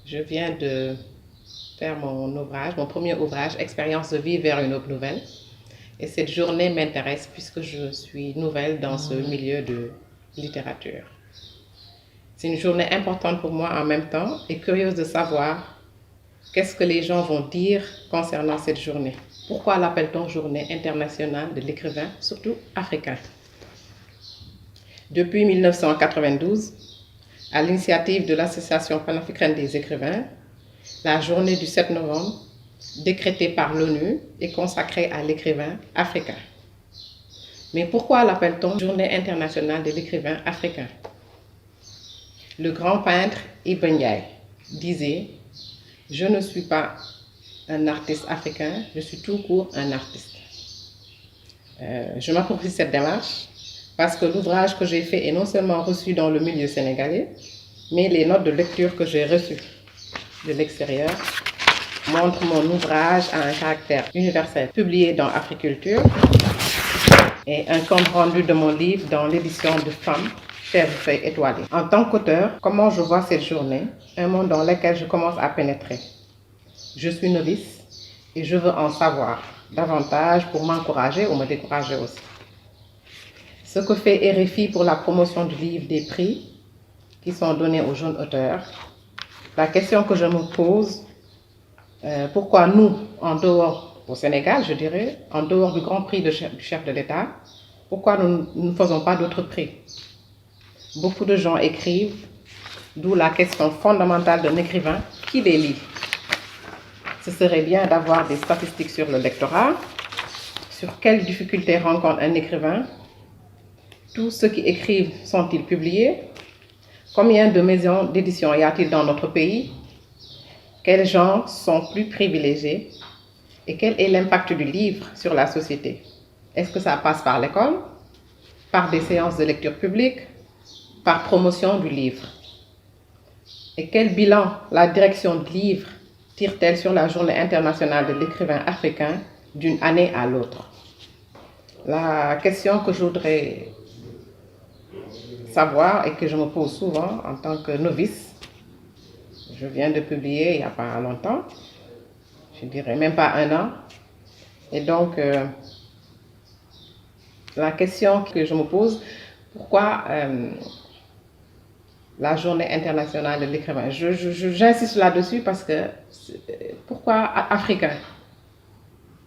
Je viens de faire mon premier ouvrage, Expérience de vie vers une aube nouvelle. Et cette journée m'intéresse puisque je suis nouvelle dans ce milieu de littérature. C'est une journée importante pour moi en même temps et curieuse de savoir qu'est-ce que les gens vont dire concernant cette journée. Pourquoi l'appelle-t-on Journée internationale de l'écrivain, surtout africain? Depuis 1992, à l'initiative de l'Association panafricaine des écrivains, la journée du 7 novembre, décrétée par l'ONU, est consacrée à l'écrivain africain. Mais pourquoi l'appelle-t-on Journée internationale de l'écrivain africain? Le grand peintre Iba Ndiaye disait « Je ne suis pas un artiste africain, je suis tout court un artiste ». Je m'approprie cette démarche parce que l'ouvrage que j'ai fait est non seulement reçu dans le milieu sénégalais, mais les notes de lecture que j'ai reçues de l'extérieur montrent mon ouvrage à un caractère universel, publié dans Africulture, et un compte rendu de mon livre dans l'édition de Femmes, Terre de feuilles étoilées. En tant qu'auteur, comment je vois cette journée, un monde dans lequel je commence à pénétrer. Je suis novice et je veux en savoir davantage pour m'encourager ou me décourager aussi. Ce que fait RFI pour la promotion du livre, des prix qui sont donnés aux jeunes auteurs, la question que je me pose, pourquoi nous, en dehors, au Sénégal, je dirais, en dehors du grand prix du chef de l'État, pourquoi nous ne faisons pas d'autres prix? Beaucoup de gens écrivent, d'où la question fondamentale d'un écrivain, qui les lit? Ce serait bien d'avoir des statistiques sur le lectorat, sur quelles difficultés rencontre un écrivain, tous ceux qui écrivent sont-ils publiés, combien de maisons d'édition y a-t-il dans notre pays, quels genres sont plus privilégiés et quel est l'impact du livre sur la société? Est-ce que ça passe par l'école, par des séances de lecture publique, par promotion du livre? Et quel bilan la direction de livre tire-t-elle sur la Journée internationale de l'écrivain africain d'une année à l'autre? La question que je voudrais savoir et que je me pose souvent en tant que novice, je viens de publier il n'y a pas longtemps, je dirais même pas un an, et donc la question que je me pose, pourquoi la Journée internationale de l'écrivain? J'insiste là-dessus parce que, pourquoi africain?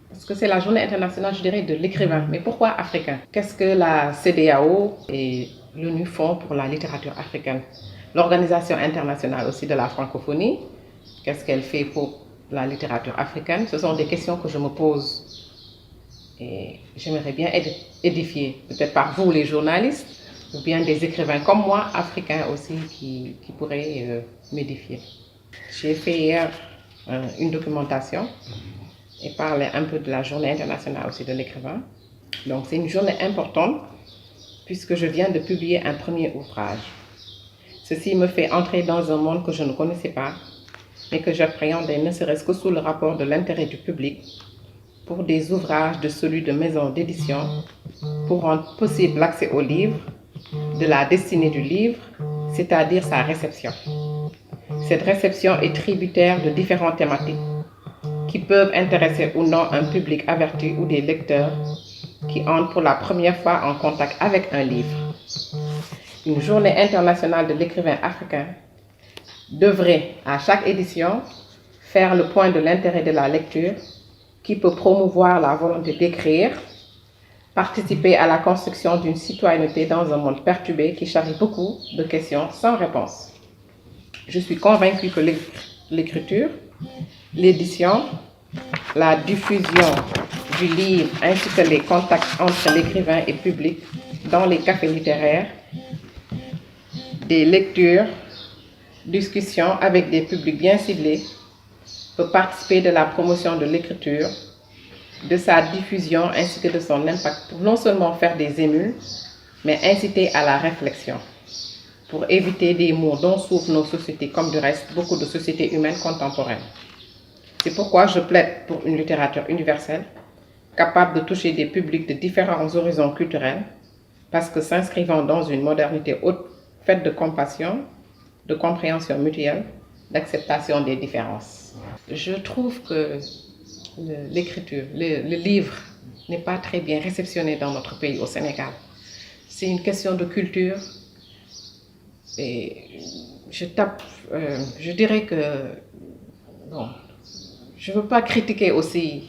Parce que c'est la Journée internationale, je dirais, de l'écrivain. Mais pourquoi africain? Qu'est-ce que la CEDEAO et l'ONU font pour la littérature africaine? L'Organisation internationale aussi de la francophonie, qu'est-ce qu'elle fait pour la littérature africaine? Ce sont des questions que je me pose et j'aimerais bien être édifiée, peut-être par vous les journalistes, ou bien des écrivains comme moi, africains aussi, qui pourraient m'édifier. J'ai fait hier une documentation et parler un peu de la Journée internationale aussi de l'écrivain. Donc c'est une journée importante puisque je viens de publier un premier ouvrage. Ceci me fait entrer dans un monde que je ne connaissais pas, mais que j'appréhendais ne serait-ce que sous le rapport de l'intérêt du public pour des ouvrages de celui de maisons d'édition pour rendre possible l'accès au livre, de la destinée du livre, c'est-à-dire sa réception. Cette réception est tributaire de différentes thématiques qui peuvent intéresser ou non un public averti ou des lecteurs qui entrent pour la première fois en contact avec un livre. Une journée internationale de l'écrivain africain devrait, à chaque édition, faire le point de l'intérêt de la lecture qui peut promouvoir la volonté d'écrire, participer à la construction d'une citoyenneté dans un monde perturbé qui charrie beaucoup de questions sans réponse. Je suis convaincue que l'écriture, l'édition, la diffusion du livre ainsi que les contacts entre l'écrivain et le public dans les cafés littéraires, des lectures, discussions avec des publics bien ciblés peut participer de la promotion de l'écriture, de sa diffusion ainsi que de son impact pour non seulement faire des émules, mais inciter à la réflexion, pour éviter des maux dont souffrent nos sociétés, comme du reste beaucoup de sociétés humaines contemporaines. C'est pourquoi je plaide pour une littérature universelle, capable de toucher des publics de différents horizons culturels, parce que s'inscrivant dans une modernité haute, faite de compassion, de compréhension mutuelle, d'acceptation des différences. Je trouve que l'écriture, le livre n'est pas très bien réceptionné dans notre pays, au Sénégal. C'est une question de culture et je dirais que, bon, je ne veux pas critiquer aussi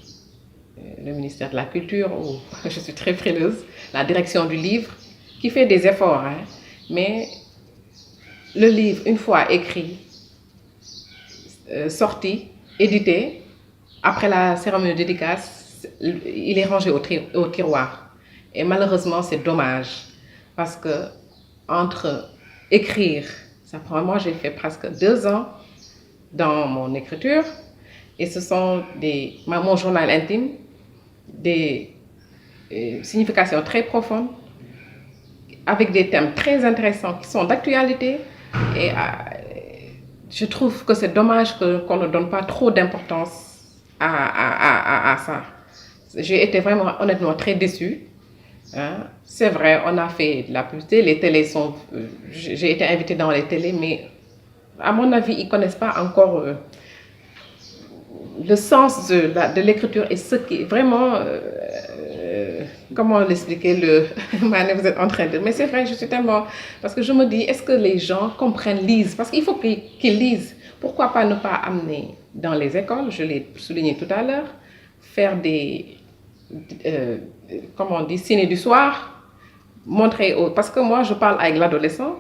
le ministère de la Culture, où je suis très frileuse, la direction du livre, qui fait des efforts, hein, mais le livre, une fois écrit, sorti, édité, après la cérémonie de dédicace, il est rangé au tiroir. Et malheureusement, c'est dommage, parce que entre écrire, moi j'ai fait presque 2 ans dans mon écriture, et ce sont mon journal intime, des significations très profondes, avec des thèmes très intéressants qui sont d'actualité. Et je trouve que c'est dommage qu'on ne donne pas trop d'importance à ça. J'ai été vraiment, honnêtement, très déçue. Hein. C'est vrai, on a fait de la publicité, les télés sont... j'ai été invitée dans les télés, mais à mon avis, ils ne connaissent pas encore le sens de l'écriture et ce qui est vraiment... comment l'expliquer vous êtes en train de... Mais c'est vrai, je suis tellement... Parce que je me dis, est-ce que les gens comprennent, lisent? Parce qu'il faut qu'ils lisent. Pourquoi pas ne pas amener dans les écoles, je l'ai souligné tout à l'heure, faire des... comment on dit, ciné du soir, montrer... Parce que moi, je parle avec l'adolescent.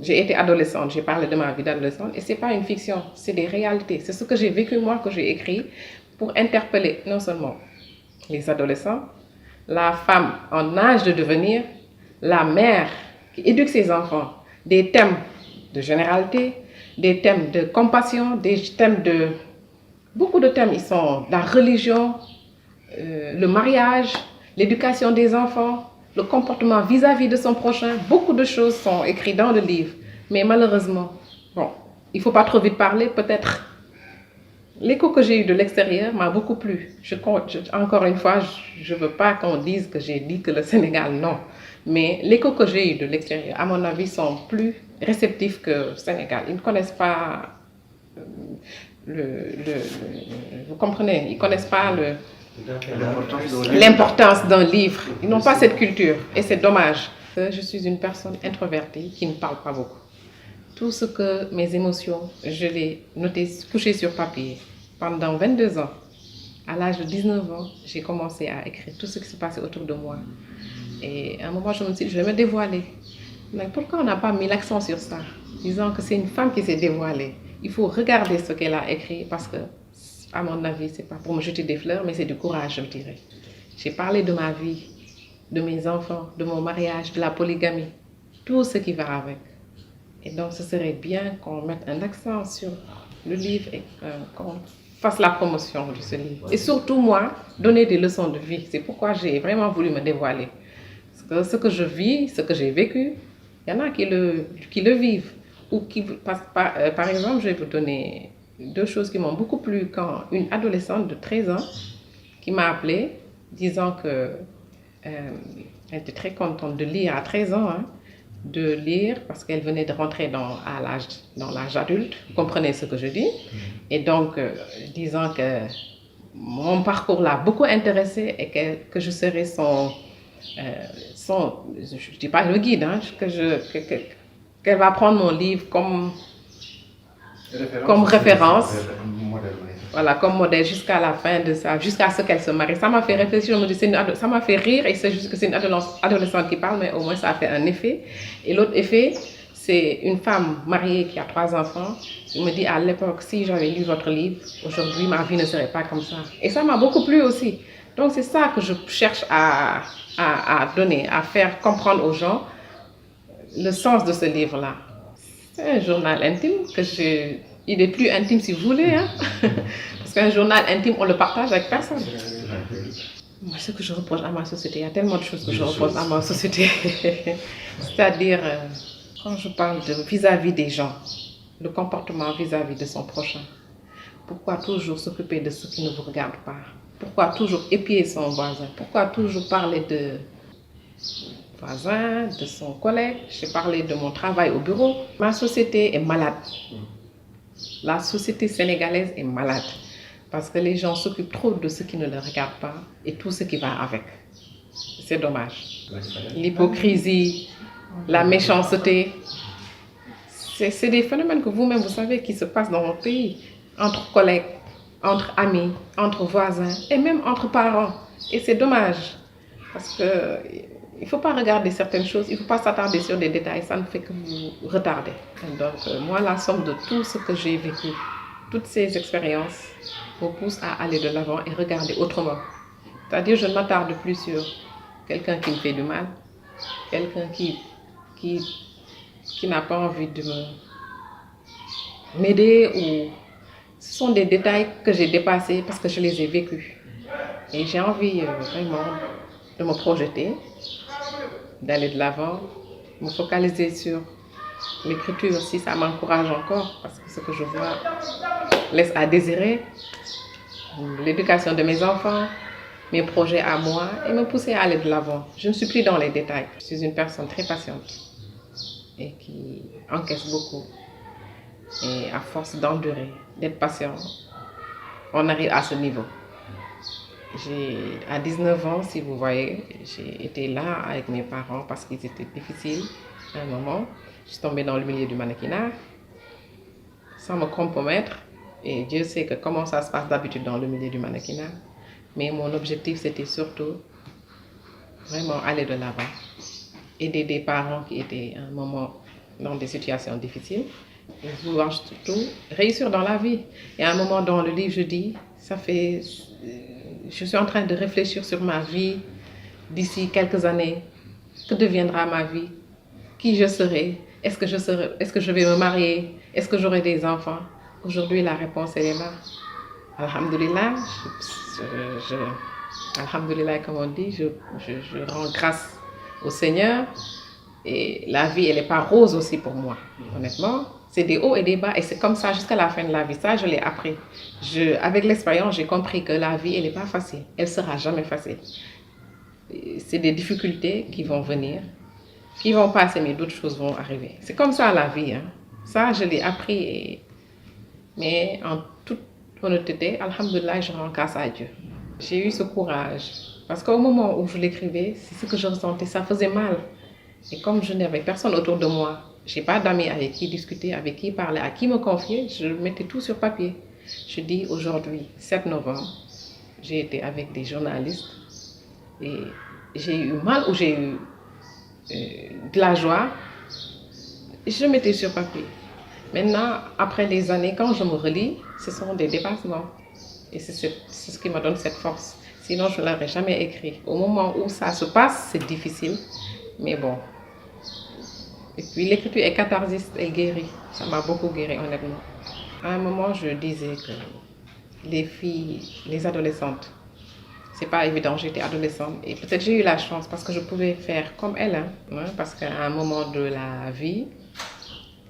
J'ai été adolescente, j'ai parlé de ma vie d'adolescente et ce n'est pas une fiction, c'est des réalités. C'est ce que j'ai vécu moi, que j'ai écrit pour interpeller non seulement les adolescents, la femme en âge de devenir, la mère qui éduque ses enfants, des thèmes de généralité, des thèmes de compassion, des thèmes de... Beaucoup de thèmes, ils sont la religion, le mariage, l'éducation des enfants, le comportement vis-à-vis de son prochain. Beaucoup de choses sont écrites dans le livre. Mais malheureusement, bon, il ne faut pas trop vite parler, peut-être. L'écho que j'ai eu de l'extérieur m'a beaucoup plu. Encore une fois, je ne veux pas qu'on dise que j'ai dit que le Sénégal, non. Mais l'écho que j'ai eu de l'extérieur, à mon avis, sont plus réceptifs que le Sénégal. Ils ne connaissent pas vous comprenez, ils ne connaissent pas l'importance d'un livre. Ils n'ont pas cette culture et c'est dommage. Je suis une personne introvertie qui ne parle pas beaucoup. Tout ce que mes émotions, je l'ai noté, couché sur papier. Pendant 22 ans, à l'âge de 19 ans, j'ai commencé à écrire tout ce qui se passait autour de moi. Et à un moment, je me suis dit, je vais me dévoiler. Mais pourquoi on n'a pas mis l'accent sur ça, disant que c'est une femme qui s'est dévoilée? Il faut regarder ce qu'elle a écrit parce que, à mon avis, ce n'est pas pour me jeter des fleurs, mais c'est du courage, je dirais. J'ai parlé de ma vie, de mes enfants, de mon mariage, de la polygamie, tout ce qui va avec. Et donc, ce serait bien qu'on mette un accent sur le livre et qu'on fasse la promotion de ce livre. Et surtout, moi, donner des leçons de vie. C'est pourquoi j'ai vraiment voulu me dévoiler. Parce que ce que je vis, ce que j'ai vécu, il y en a qui le vivent. Ou qui, par exemple, je vais vous donner 2 choses qui m'ont beaucoup plu quand une adolescente de 13 ans qui m'a appelée disant qu'elle était très contente de lire à 13 ans, hein, de lire parce qu'elle venait de rentrer dans l'âge adulte. Vous comprenez ce que je dis? Et donc, disant que mon parcours l'a beaucoup intéressée et que je serai je ne dis pas le guide, hein, qu'elle va prendre mon livre comme référence, voilà, comme modèle jusqu'à la fin de ça, jusqu'à ce qu'elle se marie. Ça m'a fait réfléchir, je me dis, ça m'a fait rire et c'est juste que c'est une adolescente qui parle, mais au moins ça a fait un effet. Et l'autre effet, c'est une femme mariée qui a 3 enfants. Je me dis, à l'époque, si j'avais lu votre livre, aujourd'hui ma vie ne serait pas comme ça. Et ça m'a beaucoup plu aussi. Donc c'est ça que je cherche à donner, à faire comprendre aux gens le sens de ce livre-là. C'est un journal intime il est plus intime si vous voulez, hein? Parce qu'un journal intime, on le partage avec personne. Moi, ce que je reproche à ma société, il y a tellement de choses que je reproche à ma société. C'est-à-dire, quand je parle de vis-à-vis des gens, le comportement vis-à-vis de son prochain. Pourquoi toujours s'occuper de ceux qui ne vous regardent pas? Pourquoi toujours épier son voisin? Pourquoi toujours parler de voisin, de son collègue. J'ai parlé de mon travail au bureau. Ma société est malade. La société sénégalaise est malade. Parce que les gens s'occupent trop de ce qui ne les regarde pas et tout ce qui va avec. C'est dommage. L'hypocrisie, la méchanceté, c'est des phénomènes que vous-même vous savez qui se passent dans notre pays, entre collègues, entre amis, entre voisins et même entre parents. Et c'est dommage parce qu'il ne faut pas regarder certaines choses, il ne faut pas s'attarder sur des détails, ça ne fait que vous retarder. Donc moi, la somme de tout ce que j'ai vécu, toutes ces expériences me pousse à aller de l'avant et regarder autrement. C'est-à-dire je ne m'attarde plus sur quelqu'un qui me fait du mal, quelqu'un qui n'a pas envie de m'aider ou ce sont des détails que j'ai dépassés parce que je les ai vécus. Et j'ai envie vraiment de me projeter, d'aller de l'avant, me focaliser sur l'écriture si ça m'encourage encore parce que ce que je vois laisse à désirer, l'éducation de mes enfants, mes projets à moi et me pousser à aller de l'avant. Je ne suis plus dans les détails. Je suis une personne très patiente et qui encaisse beaucoup. Et à force d'endurer, d'être patient, on arrive à ce niveau. À 19 ans, si vous voyez, j'ai été là avec mes parents parce qu'ils étaient difficiles à un moment. Je suis tombée dans le milieu du mannequinat sans me compromettre. Et Dieu sait que comment ça se passe d'habitude dans le milieu du mannequinat. Mais mon objectif, c'était surtout vraiment aller de l'avant. Aider des parents qui étaient à un moment dans des situations difficiles. Et vouloir surtout réussir dans la vie. Et à un moment dans le livre, je dis, je suis en train de réfléchir sur ma vie d'ici quelques années. Que deviendra ma vie? Qui je serai? Est-ce que je vais me marier? Est-ce que j'aurai des enfants? Aujourd'hui, la réponse, elle est là. Alhamdulillah, Alhamdulillah, comme on dit, je rends grâce au Seigneur. Et la vie, elle n'est pas rose aussi pour moi, honnêtement. C'est des hauts et des bas et c'est comme ça jusqu'à la fin de la vie. Ça, je l'ai appris. Avec l'expérience, j'ai compris que la vie, elle n'est pas facile. Elle ne sera jamais facile. C'est des difficultés qui vont venir, qui vont passer, mais d'autres choses vont arriver. C'est comme ça la vie. Hein. Ça, je l'ai appris. Mais en toute honnêteté, alhamdoulilah, je rends grâce à Dieu. J'ai eu ce courage. Parce qu'au moment où je l'écrivais, c'est ce que je ressentais. Ça faisait mal. Et comme je n'avais personne autour de moi, je n'ai pas d'amis avec qui discuter, avec qui parler, à qui me confier, je mettais tout sur papier. Je dis aujourd'hui, 7 novembre, j'ai été avec des journalistes et j'ai eu mal ou j'ai eu de la joie. Je mettais sur papier. Maintenant, après les années, quand je me relis, ce sont des dépassements. Et c'est ce qui me donne cette force. Sinon, je ne l'aurais jamais écrit. Au moment où ça se passe, c'est difficile. Mais bon. Et puis l'écriture est catharsiste, elle guérit. Ça m'a beaucoup guéri, honnêtement. À un moment, je disais que les filles, les adolescentes, c'est pas évident, j'étais adolescente. Et peut-être j'ai eu la chance parce que je pouvais faire comme elle. Hein, parce qu'à un moment de la vie,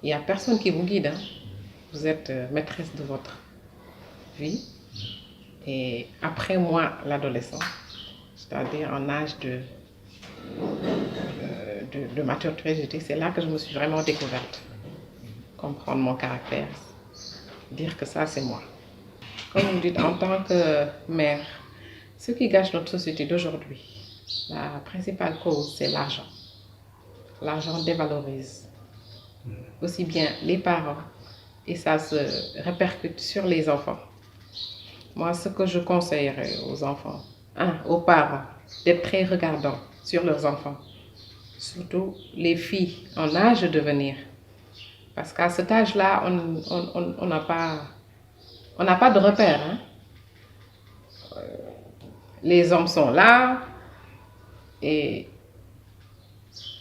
il n'y a personne qui vous guide. Hein. Vous êtes maîtresse de votre vie. Et après moi, l'adolescent, c'est-à-dire en âge de maturité, c'est là que je me suis vraiment découverte. Comprendre mon caractère, dire que ça, c'est moi. Comme vous dites, en tant que mère, ce qui gâche notre société d'aujourd'hui, la principale cause, c'est l'argent. L'argent dévalorise aussi bien les parents et ça se répercute sur les enfants. Moi, ce que je conseillerais aux enfants, aux parents, d'être très regardants sur leurs enfants. Surtout les filles en âge de devenir. Parce qu'à cet âge-là, on n'a pas de repères. Hein? Les hommes sont là et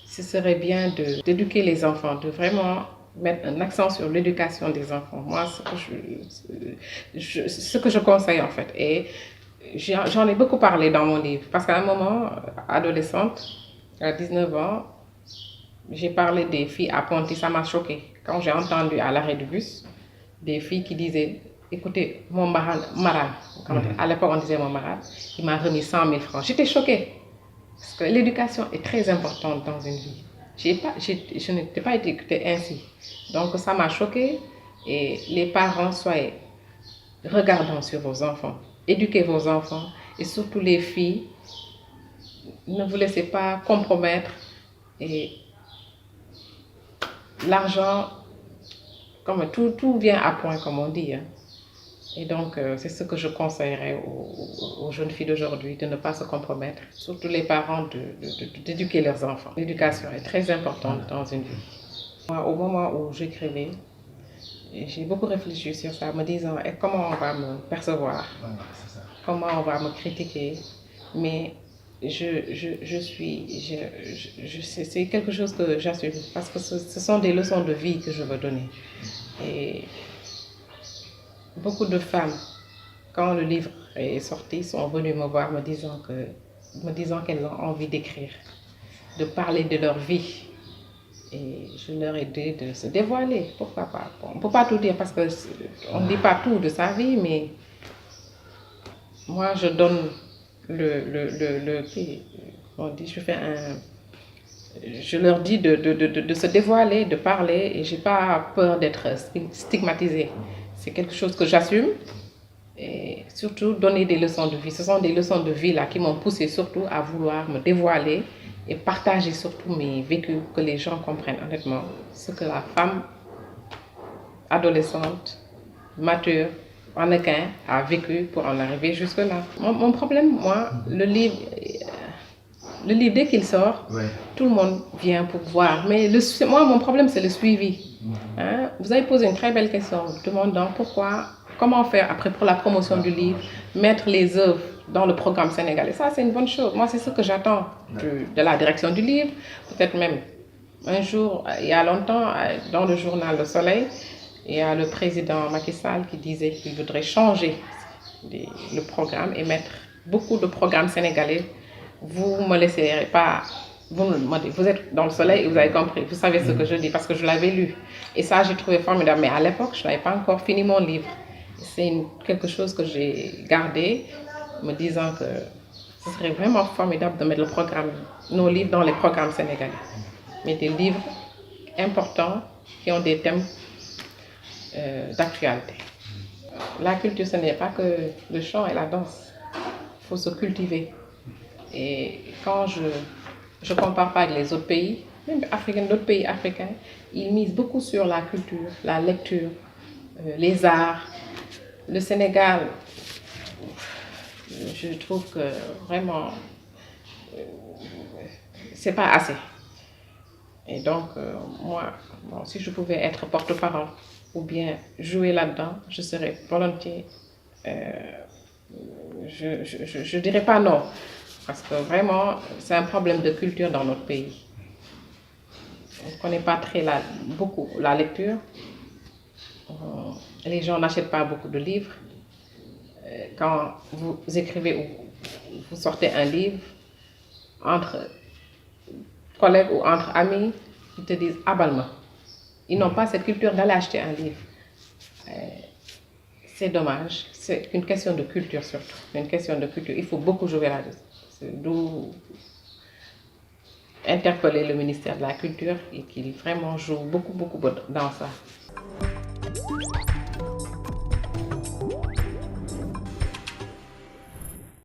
ce serait bien d'éduquer les enfants, de vraiment mettre un accent sur l'éducation des enfants. Moi, ce que je conseille en fait. Et j'en ai beaucoup parlé dans mon livre. Parce qu'à un moment, adolescente, à 19 ans, j'ai parlé des filles appenties, ça m'a choquée. Quand j'ai entendu à l'arrêt du bus, des filles qui disaient, écoutez, mon marade, à l'époque on disait mon marade, il m'a remis 100 000 francs. J'étais choquée. Parce que l'éducation est très importante dans une vie. Je n'étais pas éduquée ainsi. Donc ça m'a choquée. Et les parents, soyez regardants sur vos enfants. Éduquez vos enfants. Et surtout les filles, ne vous laissez pas compromettre. Et l'argent, comme tout vient à point, comme on dit. Hein. Et donc, c'est ce que je conseillerais aux jeunes filles d'aujourd'hui, de ne pas se compromettre. Surtout les parents, d'éduquer leurs enfants. L'éducation est très importante dans une vie. Moi, au moment où j'écrivais, j'ai beaucoup réfléchi sur ça, me disant comment on va me percevoir, comment on va me critiquer. Mais c'est quelque chose que j'assume parce que ce sont des leçons de vie que je veux donner. Et beaucoup de femmes, quand le livre est sorti, sont venues me voir me disant qu'elles ont envie d'écrire, de parler de leur vie. Et je leur ai dit de se dévoiler, pourquoi pas. Bon, on ne peut pas tout dire parce qu'on ne dit pas tout de sa vie, mais moi je donne on dit, je leur dis de se dévoiler, de parler, et je n'ai pas peur d'être stigmatisée. C'est quelque chose que j'assume, et surtout donner des leçons de vie. Ce sont des leçons de vie là qui m'ont poussé surtout à vouloir me dévoiler et partager surtout mes vécus, que les gens comprennent honnêtement ce que la femme adolescente, mature, mannequin a vécu pour en arriver jusque-là. Mon problème, moi, le livre, dès qu'il sort, tout le monde vient pour voir. Mais moi, mon problème, c'est le suivi. Hein? Vous avez posé une très belle question, demandant comment faire après pour la promotion du livre, mettre les œuvres dans le programme sénégalais. Ça, c'est une bonne chose. Moi, c'est ce que j'attends de la direction du livre. Peut-être même un jour, il y a longtemps, dans le journal Le Soleil, il y a le président Macky Sall qui disait qu'il voudrait changer le programme et mettre beaucoup de programmes sénégalais. Vous ne me laisserez pas, vous êtes dans Le Soleil et vous avez compris, vous savez ce que je dis parce que je l'avais lu. Et ça, j'ai trouvé formidable. Mais à l'époque, je n'avais pas encore fini mon livre. C'est quelque chose que j'ai gardé, me disant que ce serait vraiment formidable de mettre nos livres dans les programmes sénégalais. Mais des livres importants qui ont des thèmes d'actualité. La culture, ce n'est pas que le chant et la danse. Il faut se cultiver. Et quand je compare pas avec les autres pays, même d'autres pays africains, ils misent beaucoup sur la culture, la lecture, les arts. Le Sénégal, je trouve que vraiment, c'est pas assez. Et donc, moi, si je pouvais être porte-parole ou bien jouer là-dedans, je serais volontiers. Je dirais pas non, parce que vraiment, c'est un problème de culture dans notre pays. On ne connaît pas beaucoup la lecture. Les gens n'achètent pas beaucoup de livres. Quand vous écrivez ou vous sortez un livre, entre collègues ou entre amis, ils te disent « abale-moi ». Ils n'ont pas cette culture d'aller acheter un livre. C'est dommage. C'est une question de culture surtout. C'est une question de culture. Il faut beaucoup jouer là-dessus. D'où interpeller le ministère de la Culture et qu'il vraiment joue beaucoup dans ça.